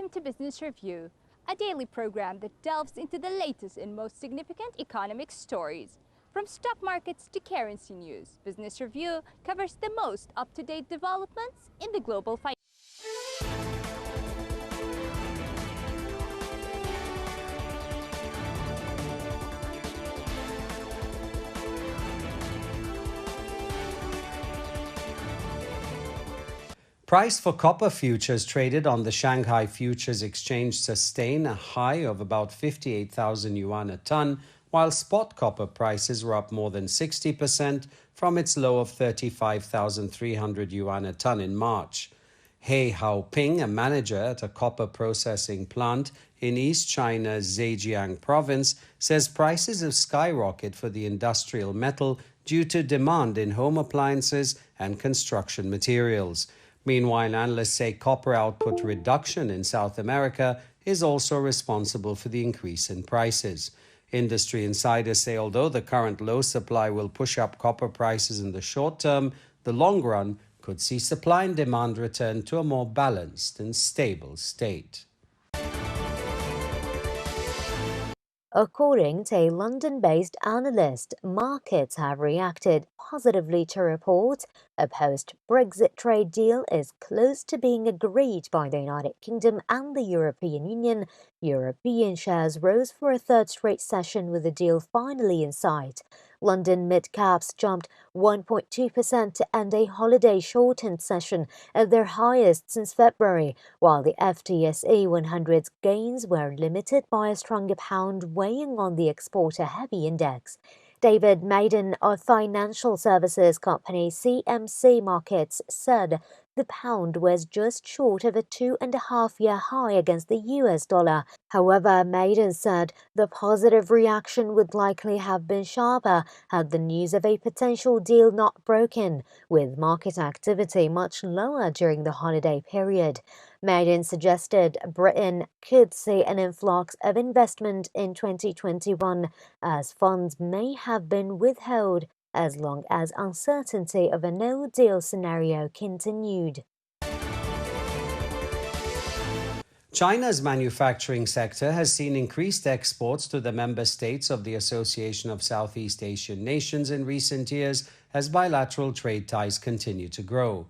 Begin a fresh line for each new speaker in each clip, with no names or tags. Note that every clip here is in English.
Welcome to Business Review, a daily program that delves into the latest and most significant economic stories. From stock markets to currency news, Business Review covers the most up-to-date developments in the global finance.
Price for copper futures traded on the Shanghai Futures Exchange sustain a high of about 58,000 yuan a ton, while spot copper prices were up more than 60% from its low of 35,300 yuan a ton in March. He Haoping, a manager at a copper processing plant in East China's Zhejiang province, says prices have skyrocketed for the industrial metal due to demand in home appliances and construction materials. Meanwhile, analysts say copper output reduction in South America is also responsible for the increase in prices. Industry insiders say although the current low supply will push up copper prices in the short term, the long run could see supply and demand return to a more balanced and stable state.
According to a London-based analyst, markets have reacted positively to reports a post-Brexit trade deal is close to being agreed by the United Kingdom and the European Union. European shares rose for a third straight session with the deal finally in sight. London mid-caps jumped 1.2% to end a holiday-shortened session at their highest since February, while the FTSE 100's gains were limited by a stronger pound weighing on the exporter-heavy index. David Maiden of financial services company CMC Markets said the pound was just short of a 2.5-year high against the US dollar. However, Maiden said the positive reaction would likely have been sharper had the news of a potential deal not broken, with market activity much lower during the holiday period. Maiden suggested Britain could see an influx of investment in 2021 as funds may have been withheld as long as uncertainty of a no-deal scenario continued.
China's manufacturing sector has seen increased exports to the member states of the Association of Southeast Asian Nations in recent years as bilateral trade ties continue to grow.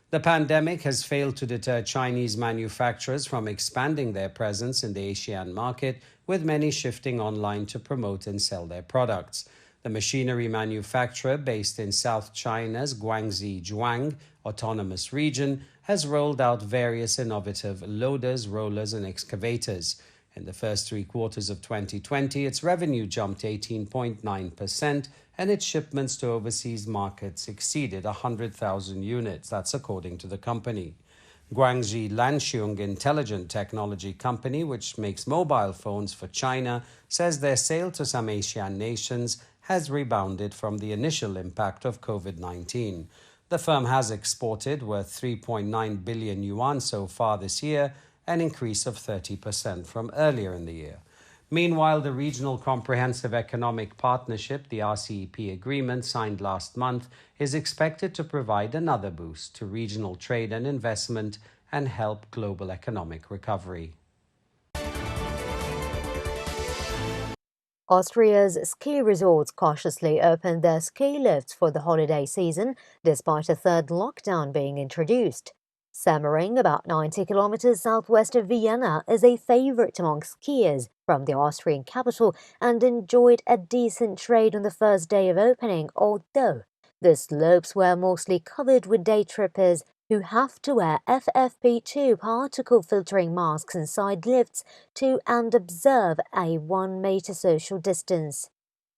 The pandemic has failed to deter Chinese manufacturers from expanding their presence in the ASEAN market, with many shifting online to promote and sell their products. The machinery manufacturer based in South China's Guangxi Zhuang Autonomous Region has rolled out various innovative loaders, rollers, and excavators. In the first 3 quarters of 2020, its revenue jumped 18.9%, and its shipments to overseas markets exceeded 100,000 units. That's according to the company. Guangxi Lanxiong Intelligent Technology Company, which makes mobile phones for China, says their sale to some Asian nations has rebounded from the initial impact of COVID-19. The firm has exported worth 3.9 billion yuan so far this year, an increase of 30% from earlier in the year. Meanwhile, the Regional Comprehensive Economic Partnership, the RCEP agreement signed last month, is expected to provide another boost to regional trade and investment and help global economic recovery.
Austria's ski resorts cautiously opened their ski lifts for the holiday season, despite a third lockdown being introduced. Semmering, about 90 kilometers southwest of Vienna, is a favorite among skiers from the Austrian capital and enjoyed a decent trade on the first day of opening, although the slopes were mostly covered with day trippers who have to wear FFP2 particle filtering masks inside lifts and observe a 1-meter social distance.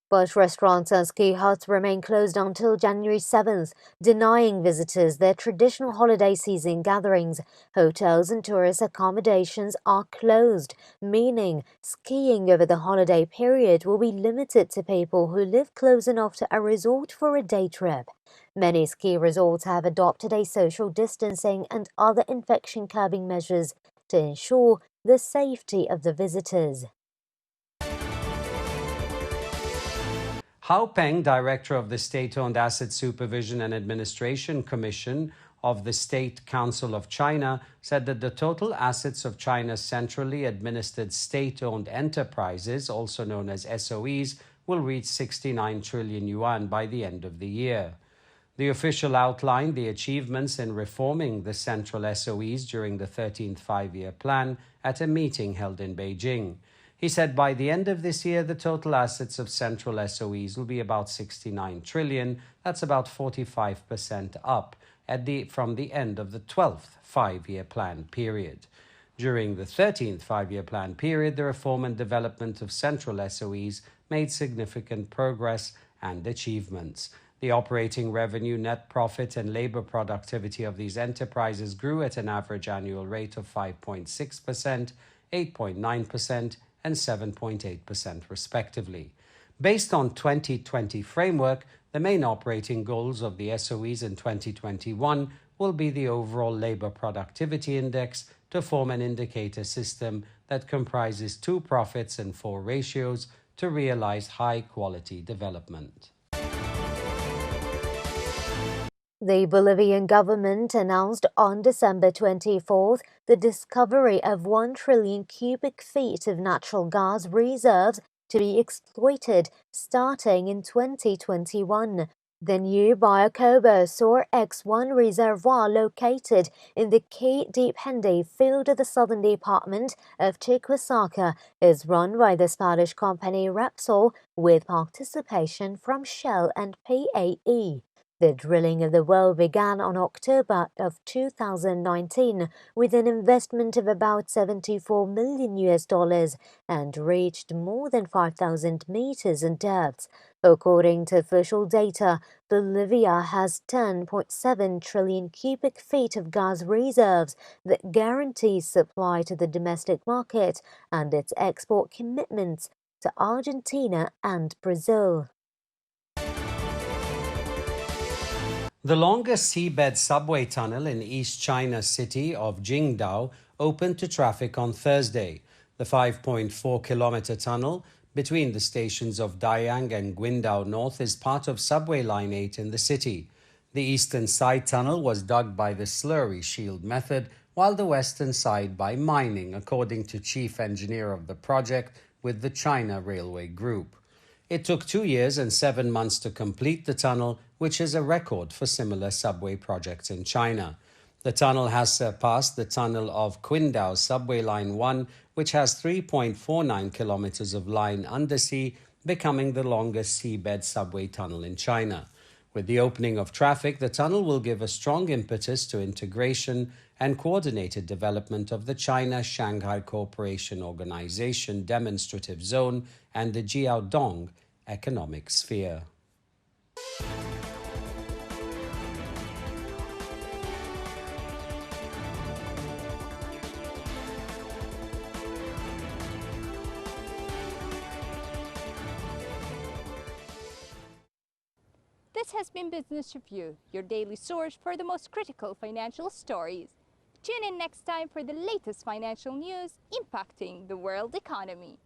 But restaurants and ski huts remain closed until January 7th, denying visitors their traditional holiday season gatherings. Hotels and tourist accommodations are closed, meaning skiing over the holiday period will be limited to people who live close enough to a resort for a day trip. Many ski resorts have adopted a social distancing and other infection-curbing measures to ensure the safety of the visitors.
Hao Peng, director of the State-Owned Asset Supervision and Administration Commission of the State Council of China said that the total assets of China's centrally administered state-owned enterprises, also known as SOEs, will reach 69 trillion yuan by the end of the year. The official outlined the achievements in reforming the central SOEs during the 13th five-year plan at a meeting held in Beijing. He said by the end of this year, the total assets of central SOEs will be about 69 trillion. That's about 45% up from the end of the 12th five-year plan period. During the 13th five-year plan period, the reform and development of central SOEs made significant progress and achievements. The operating revenue, net profit, and labor productivity of these enterprises grew at an average annual rate of 5.6%, 8.9%, and 7.8% respectively. Based on 2020 framework, the main operating goals of the SOEs in 2021 will be the overall labor productivity index to form an indicator system that comprises 2 profits and 4 ratios to realize high-quality development.
The Bolivian government announced on December 24th the discovery of 1 trillion cubic feet of natural gas reserves to be exploited starting in 2021. The new Bayacobo Sur X1 reservoir located in the Key Deep Hendy field of the southern department of Chuquisaca is run by the Spanish company Repsol with participation from Shell and PAE. The drilling of the well began on October of 2019 with an investment of about $74 million and reached more than 5,000 meters in depth. According to official data, Bolivia has 10.7 trillion cubic feet of gas reserves that guarantees supply to the domestic market and its export commitments to Argentina and Brazil.
The longest seabed subway tunnel in East China's city of Qingdao opened to traffic on Thursday. The 5.4-kilometer tunnel between the stations of Dayang and Guindao North is part of Subway Line 8 in the city. The eastern side tunnel was dug by the slurry shield method, while the western side by mining, according to chief engineer of the project with the China Railway Group. It took 2 years and 7 months to complete the tunnel, which is a record for similar subway projects in China. The tunnel has surpassed the tunnel of Qingdao Subway Line 1, which has 3.49 kilometers of line undersea, becoming the longest seabed subway tunnel in China. With the opening of traffic, the tunnel will give a strong impetus to integration and coordinated development of the China-Shanghai Cooperation Organization demonstrative zone and the Jiaodong economic sphere.
This has been Business Review, your daily source for the most critical financial stories. Tune in next time for the latest financial news impacting the world economy.